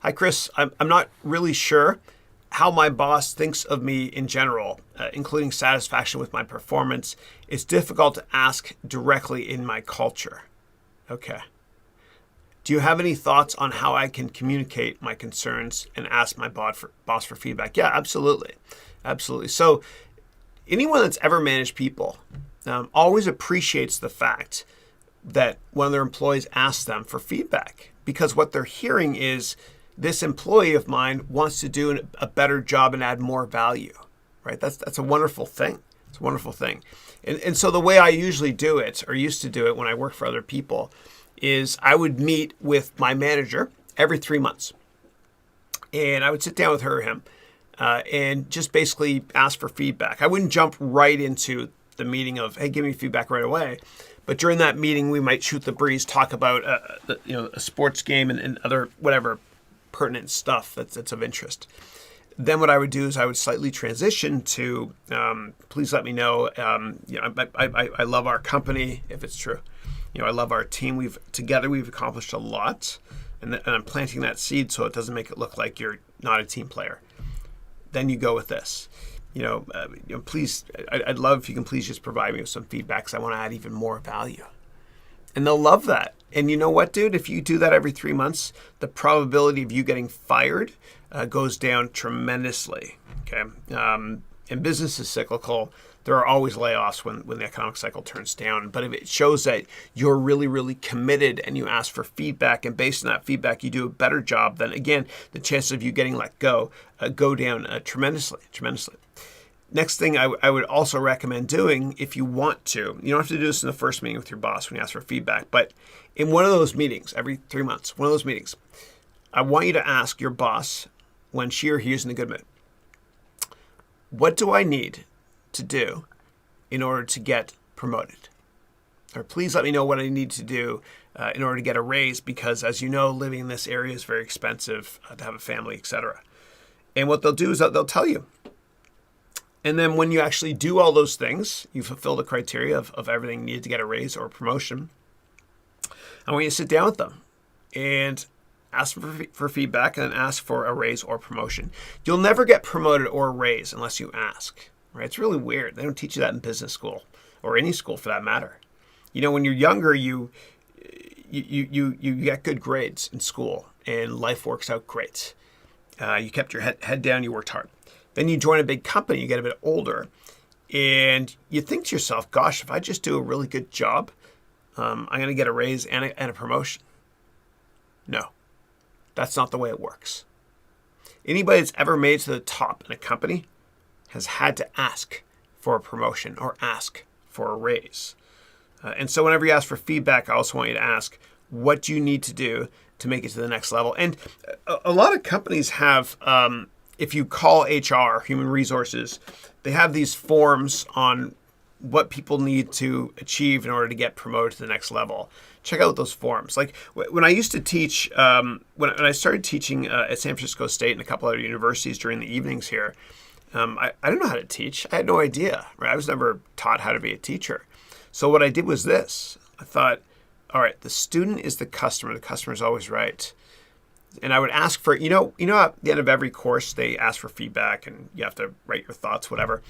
Hi, Chris. I'm not really sure how my boss thinks of me in general, including satisfaction with my performance. It's difficult to ask directly in my culture. Okay. Do you have any thoughts on how I can communicate my concerns and ask my boss for feedback? Yeah, absolutely. Absolutely. So anyone that's ever managed people always appreciates the fact that one of their employees asks them for feedback, because what they're hearing is this employee of mine wants to do a better job and add more value, right? That's a wonderful thing. It's a wonderful thing. And so the way I usually do it, or used to do it when I worked for other people, is I would meet with my manager every 3 months. And I would sit down with her or him and just basically ask for feedback. I wouldn't jump right into the meeting of, hey, give me feedback right away. But during that meeting, we might shoot the breeze, talk about a sports game and other whatever pertinent stuff that's of interest. Then what I would do is I would slightly transition to, please let me know. I love our company, if it's true. I love our team. Together we've accomplished a lot, and I'm planting that seed so it doesn't make it look like you're not a team player. Then you go with this. Please, I'd love if you can please just provide me with some feedback, because I want to add even more value. And they'll love that. And you know what, dude? If you do that every 3 months, the probability of you getting fired goes down tremendously. Okay. And business is cyclical. There are always layoffs when the economic cycle turns down. But if it shows that you're really, really committed and you ask for feedback, and based on that feedback, you do a better job, then again, the chances of you getting let go down tremendously. Next thing I would also recommend doing, if you want to, you don't have to do this in the first meeting with your boss when you ask for feedback, but in one of those meetings, every 3 months, one of those meetings, I want you to ask your boss, when she or he is in a good mood, what do I need to do in order to get promoted? Or please let me know what I need to do in order to get a raise, because as you know, living in this area is very expensive to have a family, etc. And what they'll do is they'll tell you. And then when you actually do all those things, you fulfill the criteria of everything needed to get a raise or a promotion, I want you to sit down with them and ask for feedback, and then ask for a raise or promotion. You'll never get promoted or a raise unless you ask, right? It's really weird. They don't teach you that in business school, or any school for that matter. When you're younger, you get good grades in school and life works out great. You kept your head down, you worked hard. Then you join a big company, you get a bit older, and you think to yourself, gosh, if I just do a really good job, I'm going to get a raise and a promotion. No, that's not the way it works. Anybody that's ever made it to the top in a company has had to ask for a promotion or ask for a raise. And so whenever you ask for feedback, I also want you to ask, what do you need to do to make it to the next level? And a lot of companies have... if you call HR, human resources, they have these forms on what people need to achieve in order to get promoted to the next level. Check out those forms. Like when I used to teach, when I started teaching at San Francisco State and a couple other universities during the evenings here, I didn't know how to teach. I had no idea, right? I was never taught how to be a teacher. So what I did was this. I thought, all right, the student is the customer. The customer is always right. And I would ask for, at the end of every course, they ask for feedback and you have to write your thoughts, whatever.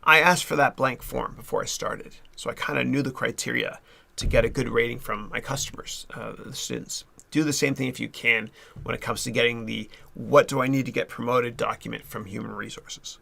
I asked for that blank form before I started. So I kind of knew the criteria to get a good rating from my customers, the students. Do the same thing if you can when it comes to getting the what do I need to get promoted document from human resources.